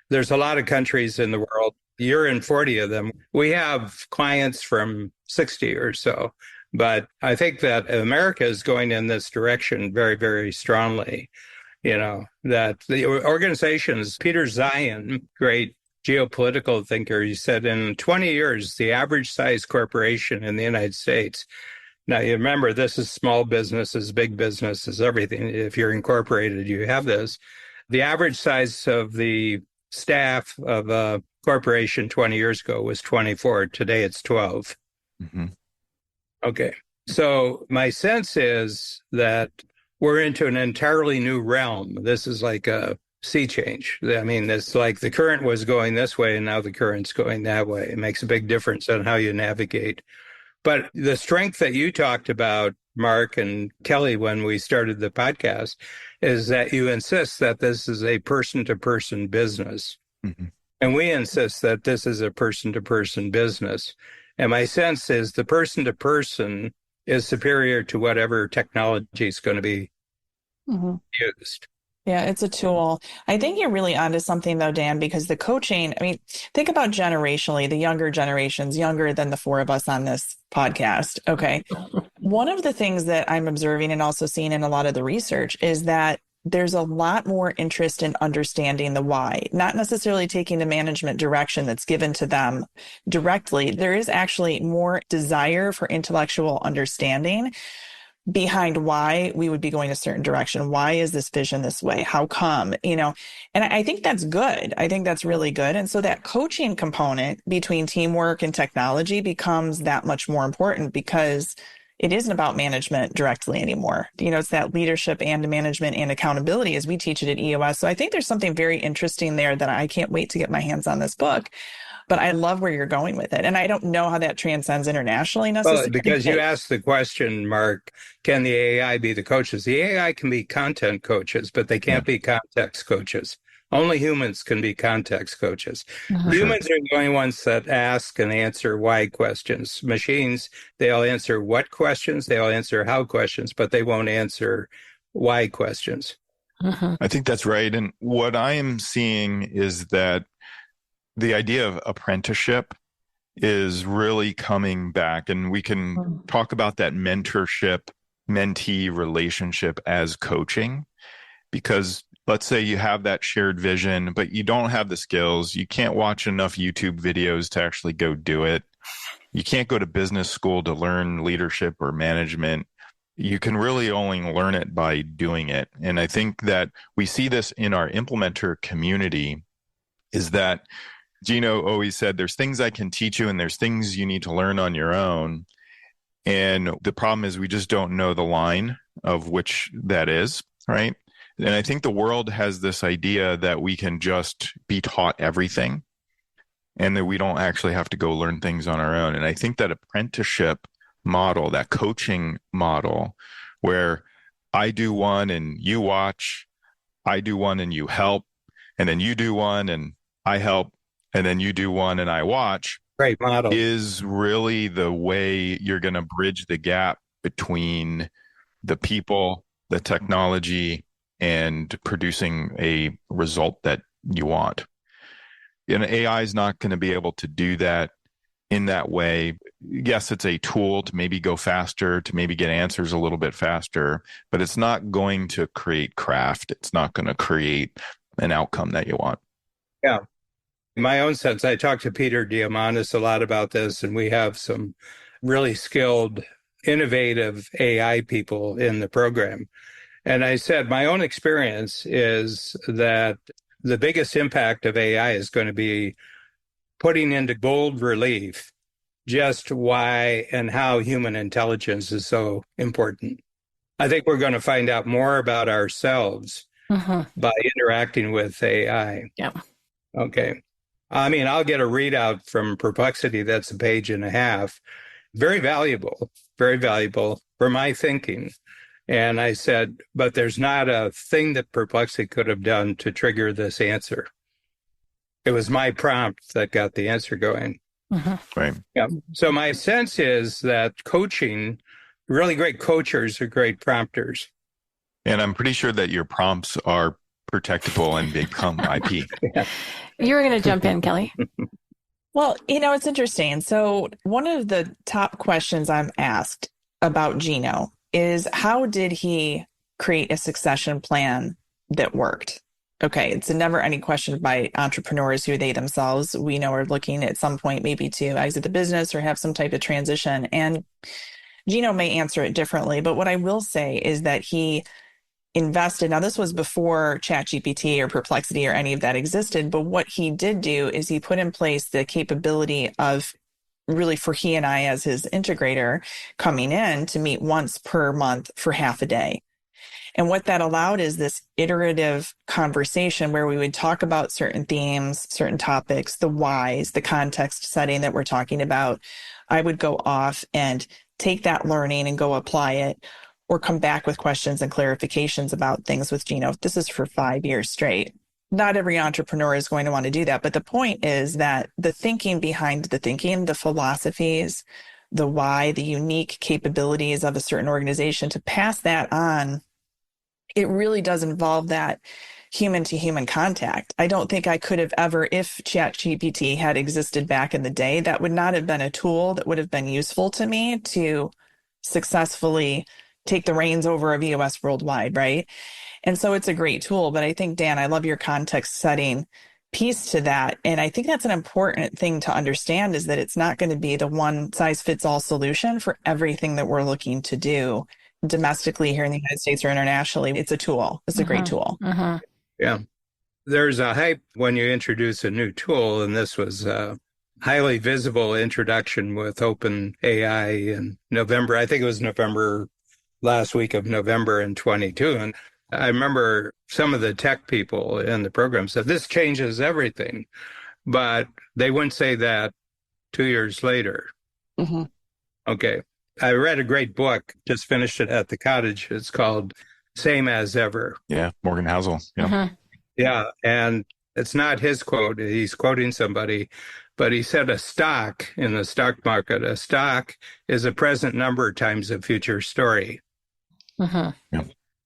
C: There's a lot of countries in the world. You're in 40 of them. We have clients from 60 or so. But I think that America is going in this direction very, very strongly. That the organizations, Peter Zion, great geopolitical thinker, he said in 20 years, the average size corporation in the United States. Now, you remember, this is small businesses, big businesses, everything. If you're incorporated, you have this. The average size of the staff of a corporation 20 years ago was 24. Today, it's 12.
D: Mm-hmm.
C: Okay. So my sense is that we're into an entirely new realm. This is like a sea change. I mean, it's like the current was going this way and now the current's going that way. It makes a big difference on how you navigate. But the strength that you talked about, Mark and Kelly, when we started the podcast, is that you insist that this is a person-to-person business. Mm-hmm. And we insist that this is a person-to-person business. And my sense is the person-to-person is superior to whatever technology is going to be used.
E: Yeah, it's a tool. I think you're really onto something though, Dan, because the coaching, I mean, think about generationally, the younger generations, younger than the four of us on this podcast. Okay. One of the things that I'm observing and also seeing in a lot of the research is that there's a lot more interest in understanding the why, not necessarily taking the management direction that's given to them directly. There is actually more desire for intellectual understanding behind why we would be going a certain direction. Why is this vision this way? How come? And I think that's good. I think that's really good. And so that coaching component between teamwork and technology becomes that much more important because it isn't about management directly anymore. It's that leadership and management and accountability as we teach it at EOS. So I think there's something very interesting there that I can't wait to get my hands on this book. But I love where you're going with it. And I don't know how that transcends internationally necessarily.
C: Well, because you asked the question, Mark, can the AI be the coaches? The AI can be content coaches, but they can't be context coaches. Only humans can be context coaches. Humans are the only ones that ask and answer why questions. Machines, they'll answer what questions, they'll answer how questions, but they won't answer why questions.
D: I think that's right. And what I am seeing is that the idea of apprenticeship is really coming back, and we can talk about that mentorship mentee relationship as coaching, because let's say you have that shared vision, but you don't have the skills. You can't watch enough YouTube videos to actually go do it. You can't go to business school to learn leadership or management. You can really only learn it by doing it. And I think that we see this in our implementer community, is that Gino always said, there's things I can teach you and there's things you need to learn on your own. And the problem is we just don't know the line of which that is, right? And I think the world has this idea that we can just be taught everything and that we don't actually have to go learn things on our own. And I think that apprenticeship model, that coaching model, where I do one and you watch, I do one and you help, and then you do one and I help, and then you do one and I watch,
C: Great model,
D: is really the way you're going to bridge the gap between the people, the technology, and producing a result that you want. And AI is not going to be able to do that in that way. Yes, it's a tool to maybe go faster, to maybe get answers a little bit faster, but it's not going to create craft. It's not going to create an outcome that you want.
C: Yeah. In my own sense, I talked to Peter Diamandis a lot about this, and we have some really skilled, innovative AI people in the program. And I said, my own experience is that the biggest impact of AI is going to be putting into bold relief just why and how human intelligence is so important. I think we're going to find out more about ourselves by interacting with AI.
B: Yeah.
C: Okay. I mean, I'll get a readout from Perplexity that's a page and a half. Very valuable for my thinking. And I said, but there's not a thing that Perplexity could have done to trigger this answer. It was my prompt that got the answer going.
D: Right.
C: Yeah. So my sense is that coaching, really great coachers are great prompters.
D: And I'm pretty sure that your prompts are protectable and become IP.
C: Yeah.
B: You were going to jump in, Kelly.
E: Well, it's interesting. So one of the top questions I'm asked about Gino is, how did he create a succession plan that worked? Okay, it's a never-ending question by entrepreneurs who they themselves, we know, are looking at some point maybe to exit the business or have some type of transition. And Gino may answer it differently, but what I will say is that he invested. Now, this was before ChatGPT or Perplexity or any of that existed, but what he did do is he put in place the capability of, really for he and I as his integrator, coming in to meet once per month for half a day. And what that allowed is this iterative conversation where we would talk about certain themes, certain topics, the whys, the context setting that we're talking about. I would go off and take that learning and go apply it, or come back with questions and clarifications about things with Gino. This is for 5 years straight. Not every entrepreneur is going to want to do that. But the point is that the thinking behind the thinking, the philosophies, the why, the unique capabilities of a certain organization, to pass that on it really does involve that human to human contact. I don't think I could have ever, if ChatGPT had existed back in the day, that would not have been a tool that would have been useful to me to successfully take the reins over of EOS Worldwide, right? And so it's a great tool. But I think, Dan, I love your context setting piece to that. And I think that's an important thing to understand, is that it's not going to be the one size fits all solution for everything that we're looking to do domestically here in the United States or internationally. It's a tool. It's a great tool.
C: Yeah. There's a hype when you introduce a new tool, and this was a highly visible introduction with Open AI in November. I think it was November, last week of November in 22. And I remember some of the tech people in the program said, this changes everything. But they wouldn't say that 2 years later. Okay. I read a great book, just finished it at the cottage. It's called Same as Ever.
D: Yeah, Morgan Housel. Yeah.
C: Yeah. And it's not his quote. He's quoting somebody, but he said a stock in the stock market, a stock is a present number times a future story.
D: Yeah.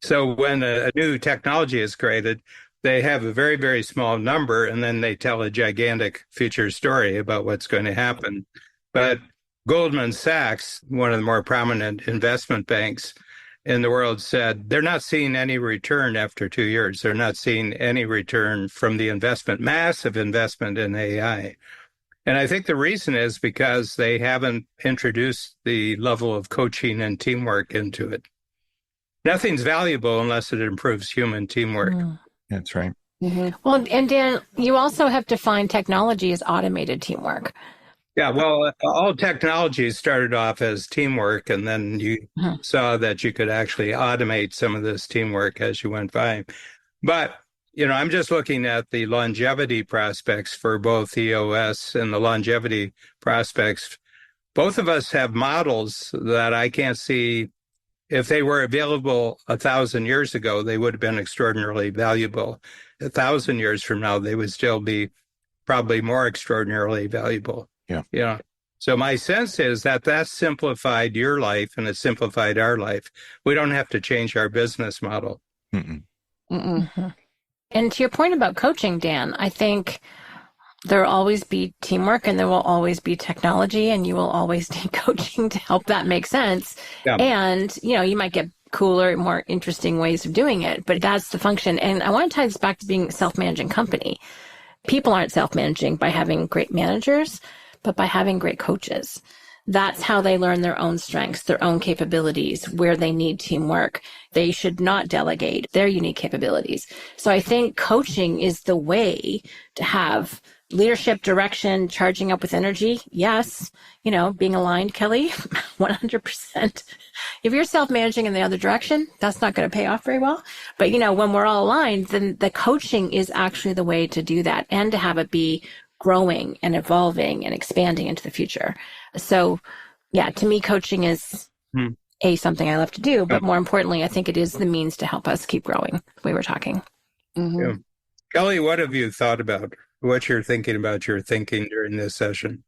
C: So when a new technology is created, they have a very, very small number, and then they tell a gigantic future story about what's going to happen. But Goldman Sachs, one of the more prominent investment banks in the world, said they're not seeing any return after 2 years. They're not seeing any return from the investment, massive investment in AI. And I think the reason is because they haven't introduced the level of coaching and teamwork into it. Nothing's valuable unless it improves human teamwork.
D: That's right.
B: Well, and Dan, you also have defined technology as automated teamwork.
C: Yeah, well, all technology started off as teamwork, and then you saw that you could actually automate some of this teamwork as you went by. But, I'm just looking at the longevity prospects for both EOS and the longevity prospects. Both of us have models that I can't see. If they were available 1,000 years ago, they would have been extraordinarily valuable. 1,000 years from now, they would still be probably more extraordinarily valuable. Yeah. So my sense is that that's simplified your life and it's simplified our life. We don't have to change our business model.
B: And to your point about coaching, Dan, I think there will always be teamwork and there will always be technology, and you will always need coaching to help that make sense. Yeah. And, you might get cooler, more interesting ways of doing it, but that's the function. And I want to tie this back to being a self-managing company. People aren't self-managing by having great managers, but by having great coaches. That's how they learn their own strengths, their own capabilities, where they need teamwork. They should not delegate their unique capabilities. So I think coaching is the way to have leadership, direction, charging up with energy. Yes. Being aligned, Kelly, 100%. If you're self-managing in the other direction, that's not going to pay off very well. But, when we're all aligned, then the coaching is actually the way to do that and to have it be growing and evolving and expanding into the future. So, yeah, to me, coaching is something I love to do, but more importantly, I think it is the means to help us keep growing, the way we're talking.
C: Yeah. Kelly, what have you thought about what you're thinking about your thinking during this session?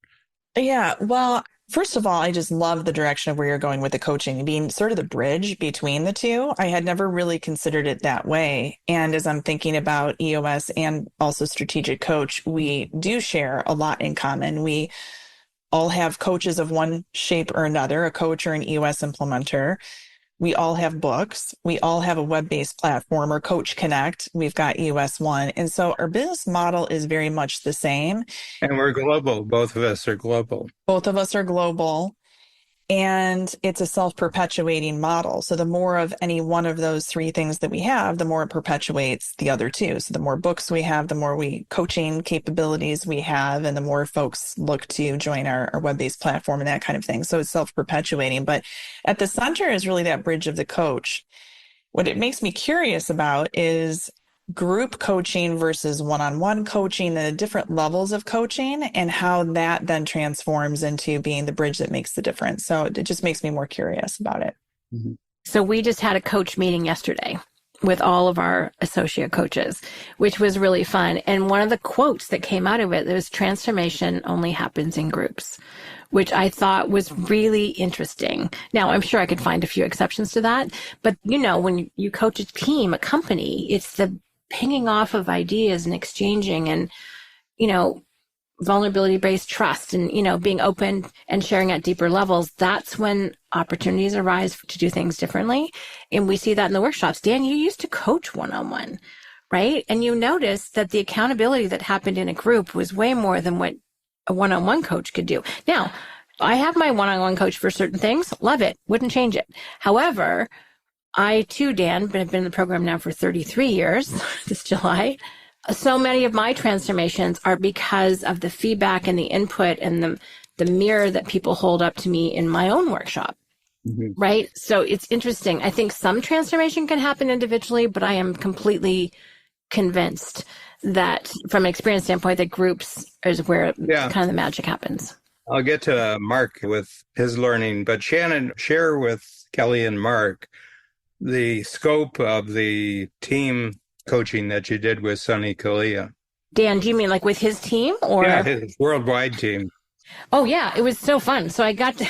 E: Yeah, well, first of all, I just love the direction of where you're going with the coaching, being sort of the bridge between the two. I had never really considered it that way. And as I'm thinking about EOS and also Strategic Coach, we do share a lot in common. We all have coaches of one shape or another, a coach or an EOS implementer. We all have books. We all have a web-based platform or Coach Connect. We've got EOS One. And so our business model is very much the same.
C: And we're global. Both of us are global.
E: Both of us are global. And it's a self-perpetuating model. So the more of any one of those three things that we have, the more it perpetuates the other two. So the more books we have, the more coaching capabilities we have, and the more folks look to join our web-based platform and that kind of thing. So it's self-perpetuating. But at the center is really that bridge of the coach. What it makes me curious about is group coaching versus one-on-one coaching, and the different levels of coaching, and how that then transforms into being the bridge that makes the difference. So it just makes me more curious about it.
B: So we just had a coach meeting yesterday with all of our associate coaches, which was really fun. And one of the quotes that came out of it was, transformation only happens in groups. which I thought was really interesting. Now, I'm sure I could find a few exceptions to that, but when you coach a team, a company, it's the pinging off of ideas and exchanging and, vulnerability-based trust and, being open and sharing at deeper levels. That's when opportunities arise to do things differently. And we see that in the workshops. Dan, you used to coach one-on-one, right? And you noticed that the accountability that happened in a group was way more than what a one-on-one coach could do. Now, I have my one-on-one coach for certain things. Love it. Wouldn't change it. However, I too, Dan, have been in the program now for 33 years this July. So many of my transformations are because of the feedback and the input and the mirror that people hold up to me in my own workshop. Mm-hmm. Right? So it's interesting. I think some transformation can happen individually, but I am completely convinced that from an experience standpoint, that groups is where kind of the magic happens.
C: I'll get to Mark with his learning, but Shannon, share with Kelly and Mark the scope of the team coaching that you did with Sonny Kalia.
B: Dan, do you mean like with his team or?
C: Yeah, his worldwide team.
B: Oh yeah, it was so fun. So I got to,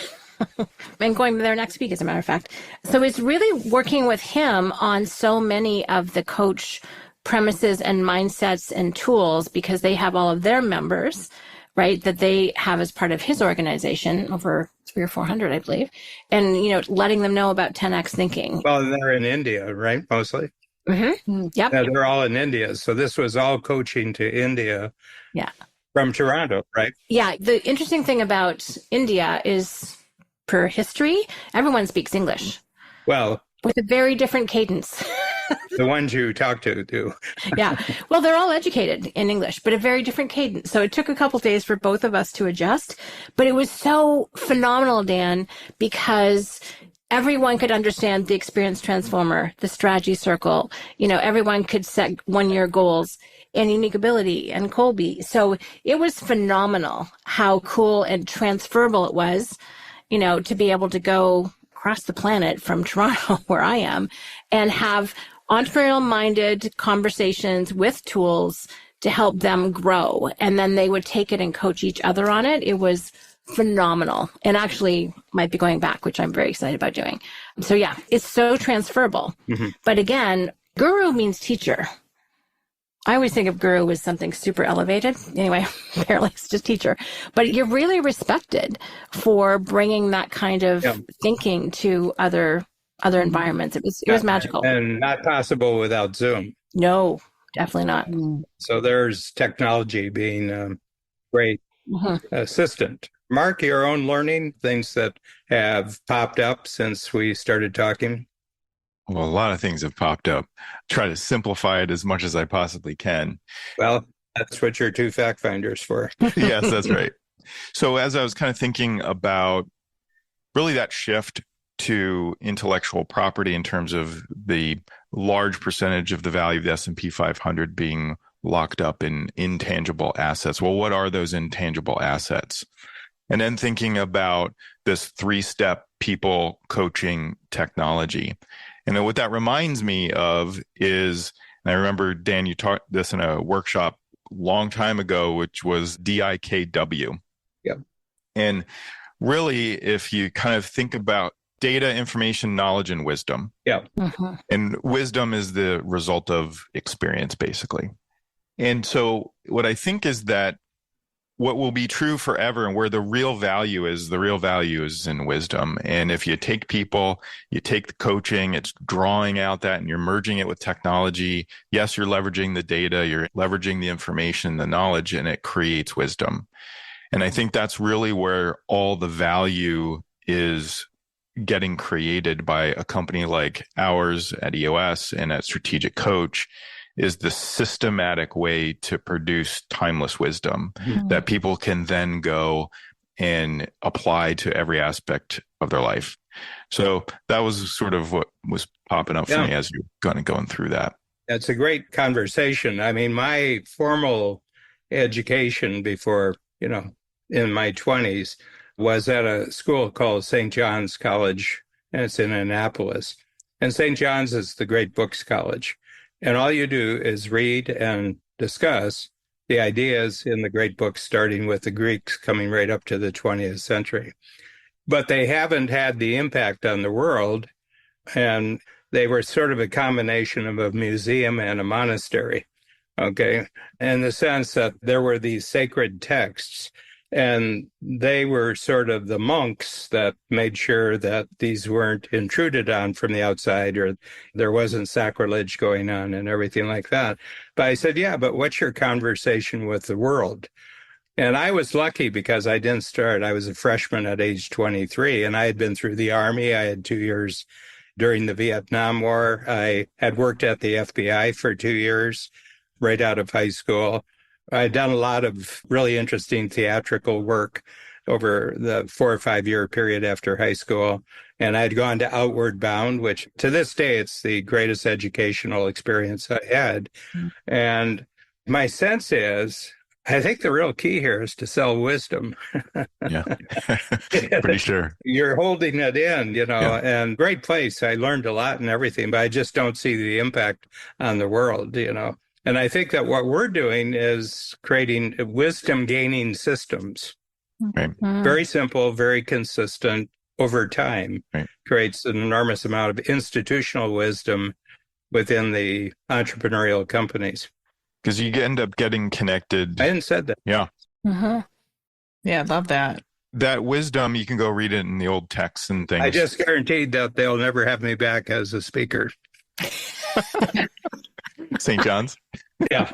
B: I'm going there next week as a matter of fact. So it's really working with him on so many of the coach premises and mindsets and tools because they have all of their members, right, that they have as part of his organization, over 300 or 400, I believe, and, letting them know about 10X thinking.
C: Well, they're in India, right, mostly?
B: Mm-hmm. Yep.
C: Yeah, they're all in India. So this was all coaching to India.
B: Yeah.
C: From Toronto, right?
B: Yeah. The interesting thing about India is, per history, everyone speaks English.
C: Well,
B: with a very different cadence.
C: The ones you talk to do.
B: Yeah. Well, they're all educated in English, but a very different cadence. So it took a couple of days for both of us to adjust, but it was so phenomenal, Dan, because everyone could understand the experience transformer, the strategy circle. Everyone could set 1-year goals and unique ability and Colby. So it was phenomenal how cool and transferable it was, to be able to go across the planet from Toronto, where I am, and have entrepreneurial-minded conversations with tools to help them grow. And then they would take it and coach each other on it. It was phenomenal, and actually might be going back, which I'm very excited about doing. So yeah, it's so transferable. Mm-hmm. But again, guru means teacher. I always think of guru as something super elevated. Anyway, apparently it's just teacher. But you're really respected for bringing that kind of thinking to other environments. It was magical.
C: And not possible without Zoom.
B: No, definitely not.
C: So there's technology being a great assistant. Mark, your own learning, things that have popped up since we started talking?
D: Well, a lot of things have popped up. Try to simplify it as much as I possibly can.
C: Well, that's what your 2 fact finders for.
D: Yes, that's right. So as I was kind of thinking about really that shift to intellectual property in terms of the large percentage of the value of the S&P 500 being locked up in intangible assets. Well, what are those intangible assets? And then thinking about this 3-step people coaching technology. And then what that reminds me of is, and I remember, Dan, you taught this in a workshop a long time ago, which was DIKW.
C: Yep.
D: And really, if you kind of think about data, information, knowledge, and wisdom.
C: Yeah.
B: Mm-hmm.
D: And wisdom is the result of experience, basically. And so what I think is that what will be true forever and where the real value is in wisdom. And if you take people, you take the coaching, it's drawing out that and you're merging it with technology. Yes, you're leveraging the data, you're leveraging the information, the knowledge, and it creates wisdom. And I think that's really where all the value is getting created by a company like ours at EOS and at Strategic Coach, is the systematic way to produce timeless wisdom that people can then go and apply to every aspect of their life. So that was sort of what was popping up for me as you're going through that.
C: That's a great conversation. I mean, my formal education before, in my 20s was at a school called St. John's College, and it's in Annapolis. And St. John's is the great books college. And all you do is read and discuss the ideas in the great books, starting with the Greeks, coming right up to the 20th century. But they haven't had the impact on the world. And they were sort of a combination of a museum and a monastery, okay, in the sense that there were these sacred texts, and they were sort of the monks that made sure that these weren't intruded on from the outside, or there wasn't sacrilege going on and everything like that. But I said, yeah, but what's your conversation with the world? And I was lucky because I didn't start. I was a freshman at age 23, and I had been through the Army. I had 2 years during the Vietnam War. I had worked at the FBI for 2 years right out of high school. I'd done a lot of really interesting theatrical work over the 4 or 5 year period after high school. And I'd gone to Outward Bound, which to this day, it's the greatest educational experience I had. And my sense is, I think the real key here is to sell wisdom.
D: Yeah, pretty sure.
C: You're holding it in, and great place. I learned a lot and everything, but I just don't see the impact on the world, And I think that what we're doing is creating wisdom gaining systems.
D: Right.
C: Very simple, very consistent over time.
D: Right.
C: Creates an enormous amount of institutional wisdom within the entrepreneurial companies.
D: Because you end up getting connected.
C: I hadn't said that.
D: Yeah.
E: Mm-hmm. Yeah, love that.
D: That wisdom, you can go read it in the old texts and things.
C: I just guaranteed that they'll never have me back as a speaker.
D: St. John's?
C: Yeah.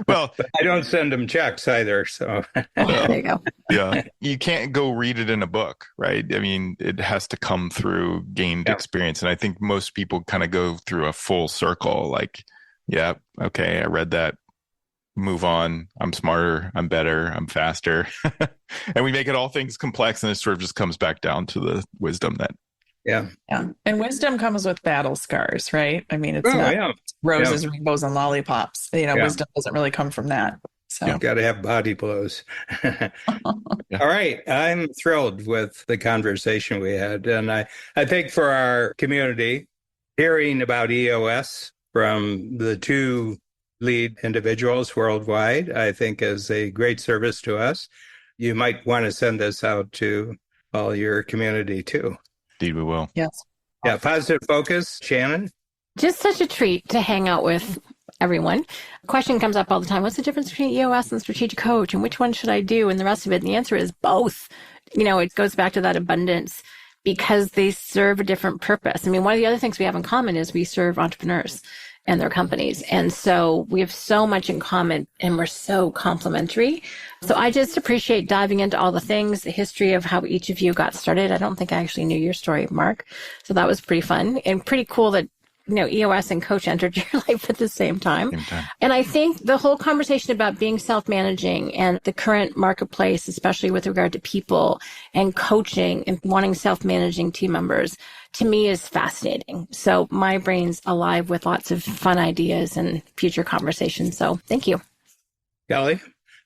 D: Well,
C: I don't send them checks either. So
B: There you go.
D: Yeah. You can't go read it in a book, right? I mean, it has to come through gained experience. And I think most people kind of go through a full circle, like, yeah, okay, I read that, move on. I'm smarter, I'm better, I'm faster. And we make it all things complex, and it sort of just comes back down to the wisdom that.
E: Yeah. And wisdom comes with battle scars, right? I mean, it's not roses, rainbows, and lollipops. Wisdom doesn't really come from that. So
C: you've got to have body blows. All right. I'm thrilled with the conversation we had. And I think for our community, hearing about EOS from the two lead individuals worldwide, I think is a great service to us. You might want to send this out to all your community too.
D: Indeed, we will.
E: Yes.
C: Yeah. Positive focus, Shannon.
B: Just such a treat to hang out with everyone. A question comes up all the time. What's the difference between EOS and Strategic Coach, and which one should I do, and the rest of it? And the answer is both. It goes back to that abundance, because they serve a different purpose. I mean, one of the other things we have in common is we serve entrepreneurs and their companies. And so we have so much in common, and we're so complementary. So I just appreciate diving into all the things, the history of how each of you got started. I don't think I actually knew your story, Mark. So that was pretty fun and pretty cool that EOS and Coach entered your life at the same time. And I think the whole conversation about being self-managing and the current marketplace, especially with regard to people and coaching and wanting self-managing team members, to me is fascinating. So my brain's alive with lots of fun ideas and future conversations. So thank you.
C: Kelly,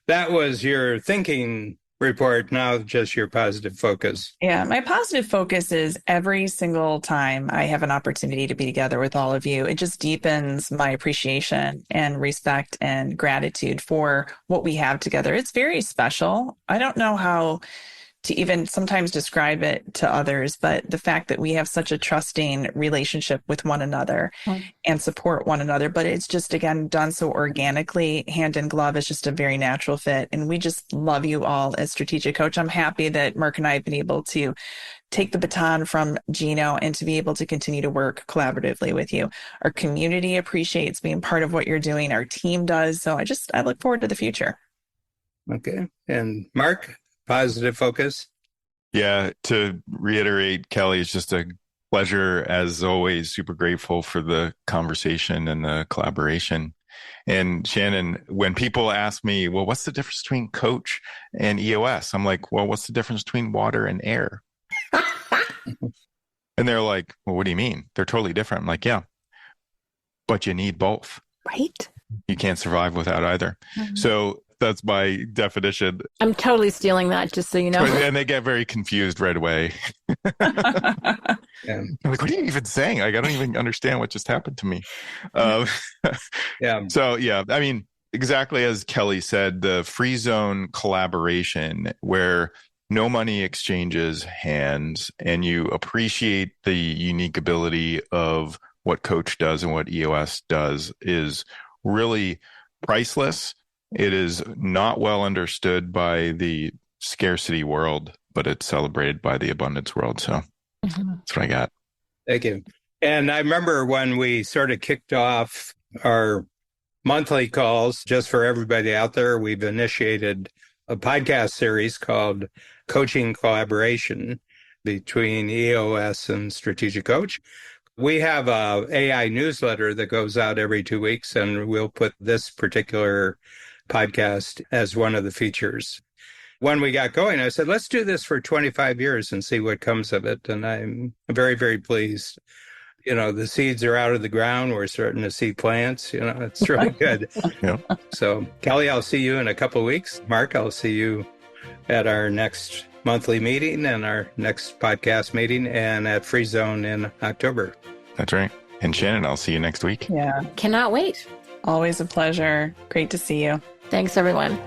C: that was your thinking report, now just your positive focus.
E: Yeah, my positive focus is every single time I have an opportunity to be together with all of you, it just deepens my appreciation and respect and gratitude for what we have together. It's very special. I don't know how to even sometimes describe it to others, but the fact that we have such a trusting relationship with one another and support one another, but it's just, again, done so organically, hand in glove. It's just a very natural fit. And we just love you all as Strategic Coach. I'm happy that Mark and I have been able to take the baton from Gino and to be able to continue to work collaboratively with you. Our community appreciates being part of what you're doing. Our team does. So I look forward to the future.
C: Okay. And Mark? Positive focus.
D: Yeah, to reiterate, Kelly, it's just a pleasure as always. Super grateful for the conversation and the collaboration. And Shannon, when people ask me, well, what's the difference between Coach and EOS? I'm like, well, what's the difference between water and air? And they're like, well, what do you mean? They're totally different. I'm like, yeah, but you need both.
B: Right.
D: You can't survive without either. So that's my definition.
B: I'm totally stealing that, just so you know.
D: And they get very confused right away. I'm like, what are you even saying? Like, I don't even understand what just happened to me.
C: Yeah.
D: So, yeah, I mean, Exactly as Kelly said, the free zone collaboration where no money exchanges hands and you appreciate the unique ability of what Coach does and what EOS does is really priceless. It is not well understood by the scarcity world, but it's celebrated by the abundance world. So that's what I got.
C: Thank you. And I remember when we sort of kicked off our monthly calls, just for everybody out there, we've initiated a podcast series called Coaching Collaboration between EOS and Strategic Coach. We have a AI newsletter that goes out every 2 weeks, and we'll put this particular podcast as one of the features. When we got going, I said, let's do this for 25 years and see what comes of it. And I'm very, very pleased. You know, the seeds are out of the ground. We're starting to see plants. You know, it's really good.
D: Yeah.
C: So, Kelly, I'll see you in a couple of weeks. Mark, I'll see you at our next monthly meeting and our next podcast meeting and at Free Zone in October.
D: That's right. And Shannon, I'll see you next week.
E: Yeah.
B: Cannot wait.
E: Always a pleasure. Great to see you.
B: Thanks, everyone.